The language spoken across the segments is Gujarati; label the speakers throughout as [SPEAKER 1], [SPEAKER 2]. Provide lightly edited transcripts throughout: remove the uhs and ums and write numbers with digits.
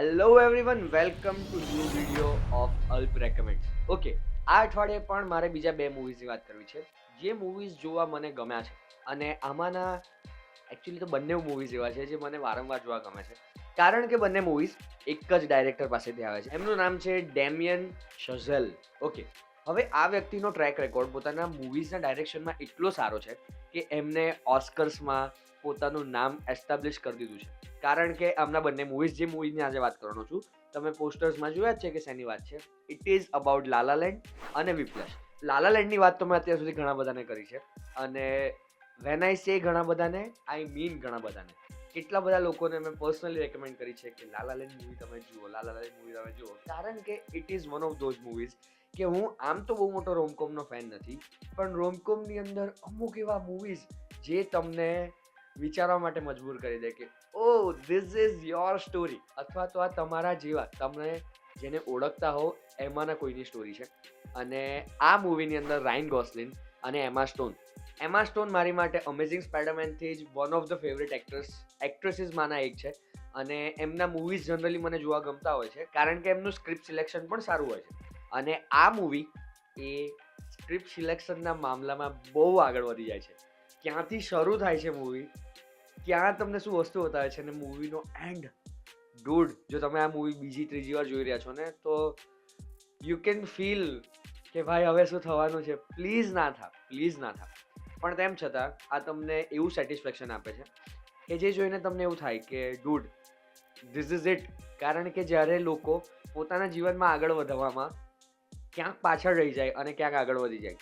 [SPEAKER 1] Hello everyone, welcome to new video off અલ્પ રેકમેન્ડ. ઓકે, આ અઠવાડિયે પણ મારે બીજા બે મૂવીઝની વાત કરવી છે જે મૂવીઝ જોવા મને ગમ્યા છે. અને આમાંના એકચ્યુઅલી તો બંને મૂવીઝ એવા છે જે મને વારંવાર જોવા ગમે છે, કારણ કે બંને મૂવીઝ એક જ ડાયરેક્ટર પાસેથી આવે છે. એમનું નામ છે ડેમિયન શઝેલ. ઓકે, હવે આ વ્યક્તિનો ટ્રેક રેકોર્ડ પોતાના મૂવીઝના ડાયરેક્શનમાં એટલો સારો છે કે એમને ઓસ્કર્સમાં પોતાનું નામ એસ્ટાબ્લિશ કરી દીધું છે. કારણ કે આમના બંને મૂવીઝ, જે મૂવીની આજે વાત કરવાનો છું, તમે પોસ્ટર્સમાં જોયા જ છે કે શેની વાત છે. It is about Lala land અને વિપ્લશ. લાલા લેન્ડની વાત તો મેં અત્યાર સુધી ઘણા બધાને કરી છે, અને વેન આઈ સે ઘણા બધાને, આઈ મીન ઘણા બધાને. કેટલા બધા લોકોને મેં પર્સનલી રેકમેન્ડ કરી છે કે લાલા લેન્ડ મૂવી તમે જુઓ, લાલા લેન્ડ મૂવી તમે જુઓ, કારણ કે it is one of those movies કે હું આમ તો બહુ મોટો રોમકોમનો ફેન નથી, પણ રોમકોમની અંદર અમુક એવા મૂવીઝ જે તમને વિચારવા માટે મજબૂર કરી દે કે ઓ ધીસ ઇઝ યોર સ્ટોરી, અથવા તો આ તમારા જેવા તમને જેને ઓળખતા હો એમાંના કોઈની સ્ટોરી છે. અને આ મૂવીની અંદર રાયન ગોસલિન અને એમા સ્ટોન મારી માટે અમેઝિંગ સ્પાઈડરમેનથી જ વન ઓફ ધ ફેવરેટ એક્ટ્રેસીસમાંના એક છે. અને એમના મૂવીઝ જનરલી મને જોવા ગમતા હોય છે, કારણ કે એમનું સ્ક્રિપ્ટ સિલેક્શન પણ સારું હોય છે. અને આ મૂવી એ સ્ક્રિપ્ટ સિલેક્શનના મામલામાં બહુ આગળ વધી જાય છે. ક્યાંથી શરૂ થાય છે મૂવી, ક્યાં તમને શું વસ્તુ બતાવે છે, અને મૂવીનો એન્ડ, ડૂડ, જો તમે આ મૂવી બીજી ત્રીજી વાર જોઈ રહ્યા છો ને, તો યુ કેન ફીલ કે ભાઈ હવે શું થવાનું છે. પ્લીઝ ના થા. પણ તેમ છતાં આ તમને એવું સેટિસ્ફેક્શન આપે છે કે જે જોઈને તમને એવું થાય કે ડૂડ, ધીસ ઇઝ ઇટ. કારણ કે જ્યારે લોકો પોતાના જીવનમાં આગળ વધવામાં ક્યાંક પાછળ રહી જાય અને ક્યાંક આગળ વધી જાય,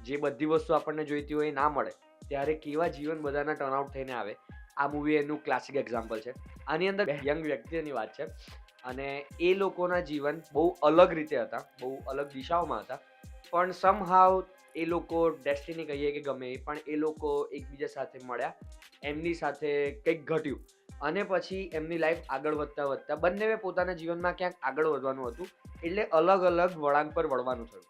[SPEAKER 1] જે બધી વસ્તુ આપણને જોઈતી હોય એ ના મળે, ત્યારે કેવા જીવન બધાના ટર્નઆઉટ થઈને આવે. આ મૂવી એનું ક્લાસિક એક્ઝામ્પલ છે. આની અંદર બે યંગ વ્યક્તિઓની વાત છે, અને એ લોકોના જીવન બહુ અલગ રીતે હતા, બહુ અલગ દિશાઓમાં હતા, પણ સમહાવ એ લોકો ડેસ્ટિની કહીએ કે ગમે એ, પણ એ લોકો એકબીજા સાથે મળ્યા, એમની સાથે કંઈક ઘટ્યું, અને પછી એમની લાઈફ આગળ વધતા વધતા બંનેએ પોતાના જીવનમાં ક્યાંક આગળ વધવાનું હતું, એટલે અલગ અલગ વળાંક પર વળવાનું થયું.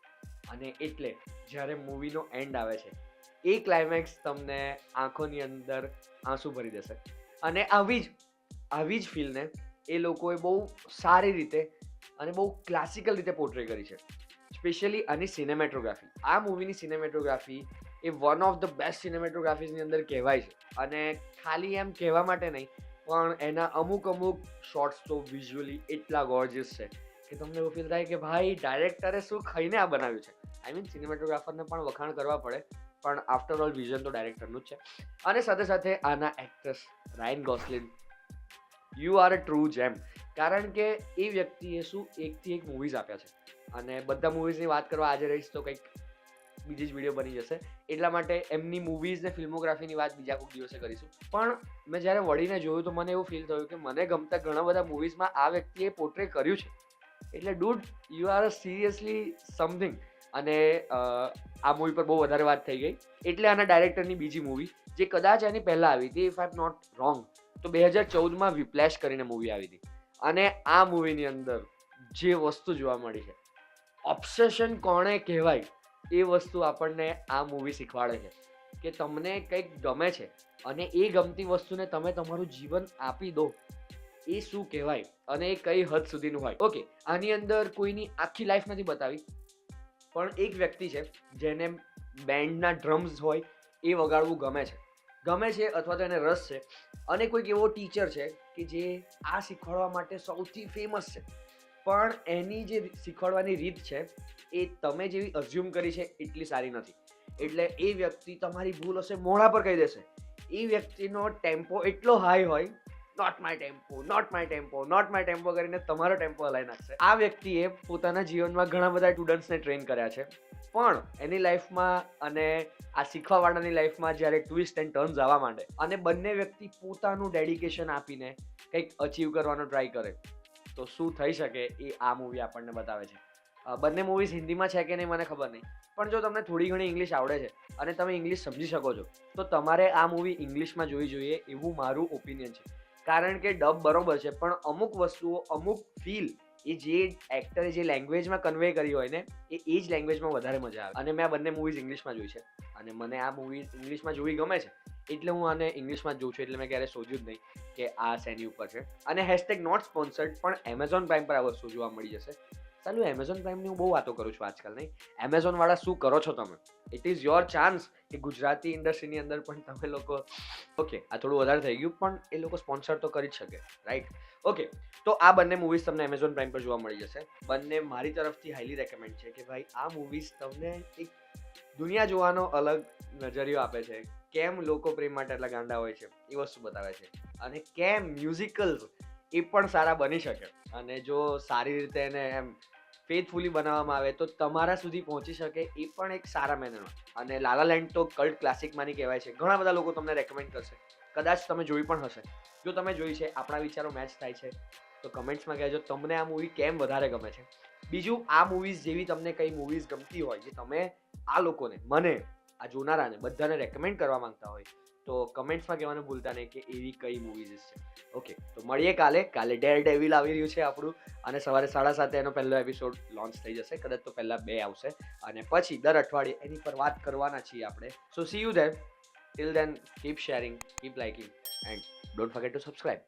[SPEAKER 1] અને એટલે જ્યારે મૂવીનો એન્ડ આવે છે, એ ક્લાઇમેક્સ તમને આંખોની અંદર આંસુ ભરી દેશે. અને આવી જ ફીલને એ લોકોએ બહુ સારી રીતે અને બહુ ક્લાસિકલ રીતે પોર્ટ્રે કરી છે. સ્પેશિયલી આની સિનેમેટોગ્રાફી, આ મૂવીની સિનેમેટોગ્રાફી એ વન ઓફ ધ બેસ્ટ સિનેમેટોગ્રાફીઝની અંદર કહેવાય છે. અને ખાલી એમ કહેવા માટે નહીં, પણ એના અમુક શોર્ટ્સ તો વિઝ્યુઅલી એટલા ગોર્જિયસ છે કે તમને એવું ફીલ થાય કે ભાઈ ડાયરેક્ટરે શું ખાઈને આ બનાવ્યું છે. આઈ મીન સિનેમેટોગ્રાફરને પણ વખાણ કરવા પડે, પણ આફ્ટર ઓલ વિઝન તો ડાયરેક્ટરનું જ છે. અને સાથે સાથે આના actress Ryan Gosling, you are a true gem. કારણ કે એ વ્યક્તિએ શું એકથી એક મૂવીઝ આપ્યા છે, અને બધા મૂવીઝની વાત કરવા આજે રહીશ તો કંઈક બીજી જ વિડીયો બની જશે. એટલા માટે એમની મૂવીઝ ને ફિલ્મોગ્રાફીની વાત બીજા કોઈક દિવસે કરીશું. પણ મેં જ્યારે વળીને જોયું તો મને એવું ફીલ થયું કે મને ગમતા ઘણા બધા મૂવીઝમાં આ વ્યક્તિએ પોર્ટ્રે કર્યું છે. એટલે dude, you are seriously something. અને આ મૂવી પર બહુ વધારે વાત થઈ ગઈ, એટલે આના ડાયરેક્ટરની બીજી મૂવી, જે કદાચ એની પહેલાં આવી હતી, if I am not wrong, તો 2014માં વિપ્લેશ કરીને મૂવી આવી હતી. અને આ મૂવીની અંદર જે વસ્તુ જોવા મળી છે, ઓબ્સેશન કોણે કહેવાય, એ વસ્તુ આપણને આ મૂવી શીખવાડે છે કે તમને કંઈક ગમે છે અને એ ગમતી વસ્તુને તમે તમારું જીવન આપી દો, એ શું કહેવાય અને એ કઈ હદ સુધીનું હોય. ઓકે, આની અંદર કોઈની આખી લાઈફ નથી બતાવી, પણ એક વ્યક્તિ છે જેને બેન્ડના ડ્રમ્સ હોય એ વગાડવું ગમે છે, અથવા તો એને રસ છે. અને કોઈક એવો ટીચર છે કે જે આ શીખવાડવા માટે સૌથી ફેમસ છે, પણ એની જે શીખવાડવાની રીત છે એ તમે જેવી અઝ્યુમ કરી છે એટલી સારી નથી. એટલે એ વ્યક્તિ તમારી ભૂલ હશે મોઢા પર કહી દેશે. એ વ્યક્તિનો ટેમ્પો એટલો હાઈ હોય, નોટ માય ટેમ્પો કરીને તમારો ટેમ્પો હલાવી નાખશે. આ વ્યક્તિએ પોતાના જીવનમાં ઘણા બધા સ્ટુડન્ટ્સને ટ્રેન કર્યા છે, પણ એની લાઈફમાં અને આ શીખવાવાળાની લાઈફમાં જ્યારે ટ્વિસ્ટ એન્ડ ટર્ન્સ આવવા માંડે અને બંને વ્યક્તિ પોતાનું ડેડિકેશન આપીને કંઈક અચીવ કરવાનો ટ્રાય કરે, તો શું થઈ શકે એ આ મૂવી આપણને બતાવે છે. બંને મૂવીઝ હિન્દીમાં છે કે નહીં મને ખબર નહીં, પણ જો તમને થોડી ઘણી ઇંગ્લિશ આવડે છે અને તમે ઇંગ્લિશ સમજી શકો છો, તો તમારે આ મૂવી ઇંગ્લિશમાં જોવી જોઈએ એવું મારું ઓપિનિયન છે. કારણ કે ડબ બરોબર છે, પણ અમુક વસ્તુઓ, અમુક ફીલ એ જે એક્ટરે જે લેંગ્વેજમાં કન્વે કરી હોય ને, એ જ લેંગ્વેજમાં વધારે મજા આવે. અને મેં આ બંને મૂવીઝ ઇંગ્લિશમાં જોઈ છે, અને મને આ મૂવીઝ ઇંગ્લિશમાં જોવી ગમે છે. એટલે હું આને ઇંગ્લિશમાં જોઉં છું, એટલે મેં ક્યારે શોધ્યું જ નહીં કે આ શેની ઉપર છે. અને હેશટેગ નોટ સ્પોન્સર્ડ પણ એમેઝોન પ્રાઇમ પર આ વસ્તુ જોવા મળી જશે. ચાલો એમેઝોન પ્રાઇમની હું બહુ વાતો કરું છું આજકાલ, નહીં? એમેઝોન વાળા શું કરો છો તમે? ઇટ ઇઝ યોર ચાન્સ કે ગુજરાતી ઇન્ડસ્ટ્રીની અંદર પણ તમે લોકો, ઓકે આ થોડું વધારે થઈ ગયું, પણ એ લોકો સ્પોન્સર તો કરી જ શકે, રાઈટ? ઓકે, તો આ બંને મૂવીઝ તમને એમેઝોન પ્રાઇમ પર જોવા મળી જશે. બંને મારી તરફથી હાઈલી રેકમેન્ડ છે કે ભાઈ આ મૂવીઝ તમને એક દુનિયા જોવાનો અલગ નજરિયો આપે છે. કેમ લોકો પ્રેમ માટે એટલા ગાંડા હોય છે એ વસ્તુ બતાવે છે, અને કેમ મ્યુઝિકલ્સ એ પણ સારા બની શકે, અને જો સારી રીતે એને એમ ફેથફુલી બનાવવામાં આવે તો તમારા સુધી પહોંચી શકે, એ પણ એક સારા મેનરમાં. અને લાલા લેન્ડ તો કલ્ટ ક્લાસિકમાંની કહેવાય છે. ઘણા બધા લોકો તમને રેકમેન્ડ કરશે, કદાચ તમે જોઈ પણ હશે. જો તમે જોઈ છે, આપણા વિચારો મેચ થાય છે, તો કમેન્ટ્સમાં કહેજો તમને આ મૂવી કેમ વધારે ગમે છે. બીજું, આ મૂવીઝ જેવી તમને કઈ મૂવીઝ ગમતી હોય જે તમે આ લોકોને, મને, આ જોનારાને બધાને રેકમેન્ડ કરવા માંગતા હોય, તો કમેન્ટ્સમાં કહેવાનું ભૂલતા નહીં કે એવી કઈ મૂવીઝ છે. ઓકે, તો મળીએ કાલે ડેર ડેવિલ આવી રહ્યું છે આપણું, અને સવારે 7:30 એનો પહેલો એપિસોડ લોન્ચ થઈ જશે. કદાચ તો પહેલા 2 આવશે, અને પછી દર અઠવાડિયે એની પર વાત કરવાના છીએ આપણે. So see you there. Till then, keep sharing, keep liking, and don't forget to subscribe.